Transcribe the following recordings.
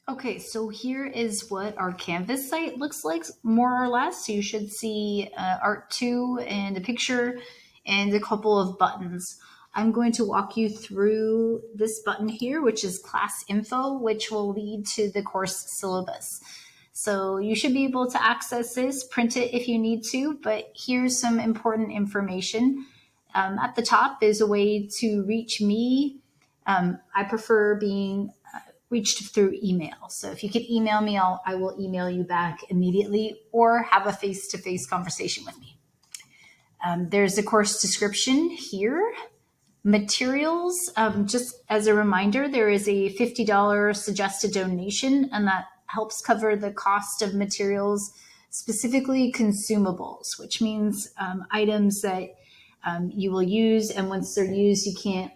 Okay, so here is what our Canvas site looks like, more or less. So you should see Art 2 and a picture and a couple of buttons. I'm going to walk you through this button here, which is class info, which will lead to the course syllabus. So you should be able to access this, print it if you need to, but here's some important information. At the top is a way to reach me. I prefer being reached through email. So if you could email me, I will email you back immediately or have a face-to-face conversation with me. There's a course description here. Materials, just as a reminder, there is a $50 suggested donation, and that helps cover the cost of materials, specifically consumables, which means items that you will use, and once they're used, you can't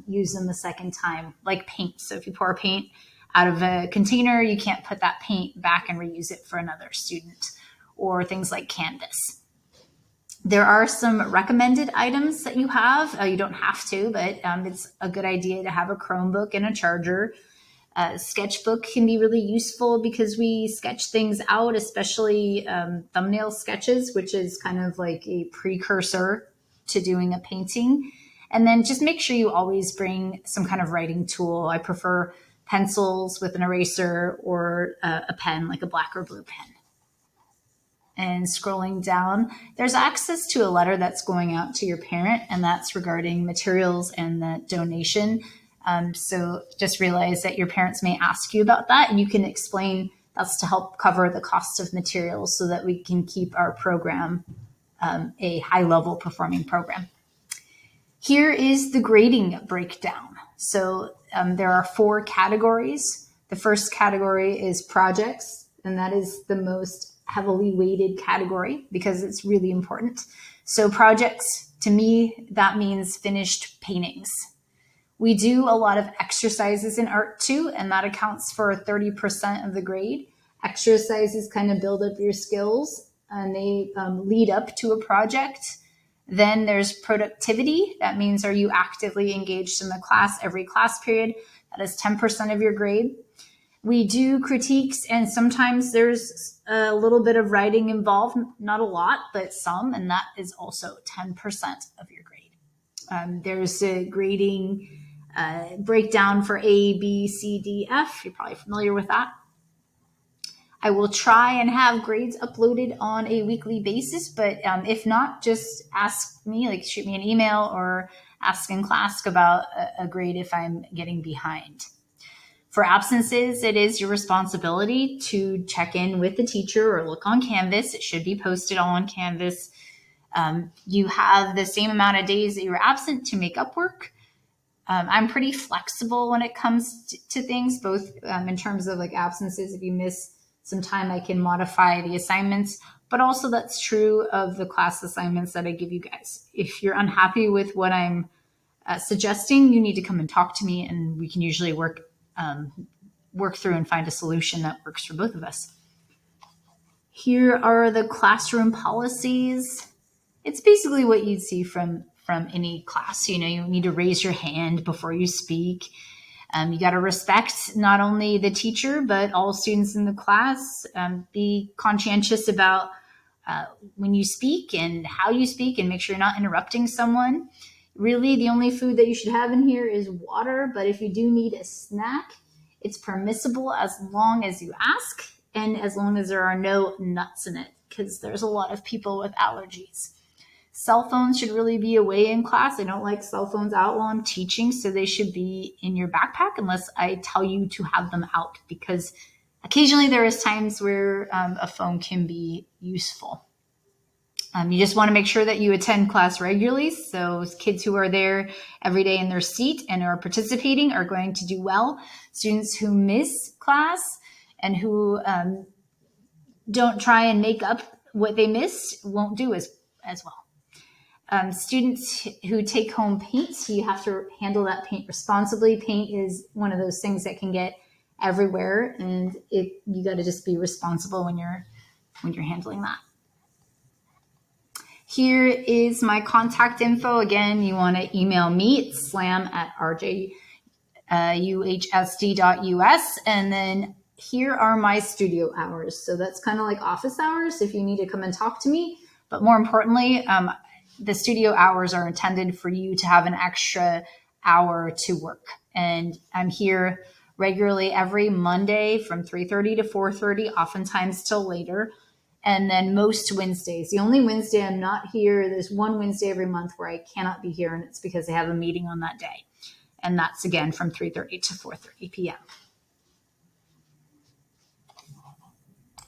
use them a second time, like paint. So if you pour paint out of a container, you can't put that paint back and reuse it for another student, or things like canvas. There are some recommended items that you have. You don't have to, but it's a good idea to have a Chromebook and a charger. Sketchbook can be really useful because we sketch things out, especially thumbnail sketches, which is kind of like a precursor to doing a painting. And then just make sure you always bring some kind of writing tool. I prefer pencils with an eraser or a pen, like a black or blue pen. And scrolling down, there's access to a letter that's going out to your parent, and that's regarding materials and the donation. So just realize that your parents may ask you about that, and you can explain that's to help cover the cost of materials so that we can keep our program a high-level performing program. Here is the grading breakdown. So there are 4 categories. The first category is projects, and that is the most heavily weighted category because it's really important. So projects, to me, that means finished paintings. We do a lot of exercises in Art 2, and that accounts for 30% of the grade. Exercises kind of build up your skills, and they lead up to a project. Then there's productivity. That means, are you actively engaged in the class every class period? That is 10% of your grade. We do critiques, and sometimes there's a little bit of writing involved, not a lot, but some, and that is also 10% of your grade. There's a grading breakdown for A, B, C, D, F. You're probably familiar with that. I will try and have grades uploaded on a weekly basis, but if not, just ask me, like shoot me an email or ask in class about a grade if I'm getting behind. For absences, it is your responsibility to check in with the teacher or look on Canvas. It should be posted on Canvas. You have the same amount of days that you were absent to make up work. I'm pretty flexible when it comes to things, both in terms of like absences. If you miss some time, I can modify the assignments, but also that's true of the class assignments that I give you guys. If you're unhappy with what I'm suggesting, you need to come and talk to me, and we can usually work through and find a solution that works for both of us. Here are the classroom policies. It's basically what you'd see from any class. You need to raise your hand before you speak. You got to respect not only the teacher, but all students in the class. Be conscientious about when you speak and how you speak, and make sure you're not interrupting someone. Really, the only food that you should have in here is water, but if you do need a snack, it's permissible as long as you ask and as long as there are no nuts in it, because there's a lot of people with allergies. Cell phones should really be away in class. I don't like cell phones out while I'm teaching, so they should be in your backpack unless I tell you to have them out, because occasionally there is times where a phone can be useful. You just want to make sure that you attend class regularly. So kids who are there every day in their seat and are participating are going to do well. Students who miss class and who don't try and make up what they missed won't do as well. Students who take home paint, you have to handle that paint responsibly. Paint is one of those things that can get everywhere, and you got to just be responsible when you're handling that. Here is my contact info. Again, you want to email me. It's slam@rj uhsd.us. And then here are my studio hours. So that's kind of like office hours if you need to come and talk to me. But more importantly, the studio hours are intended for you to have an extra hour to work. And I'm here regularly every Monday from 3:30 to 4:30, oftentimes till later. And then most Wednesdays. The only Wednesday I'm not here, there's one Wednesday every month where I cannot be here, and it's because I have a meeting on that day. And that's again from 3:30 to 4:30 p.m.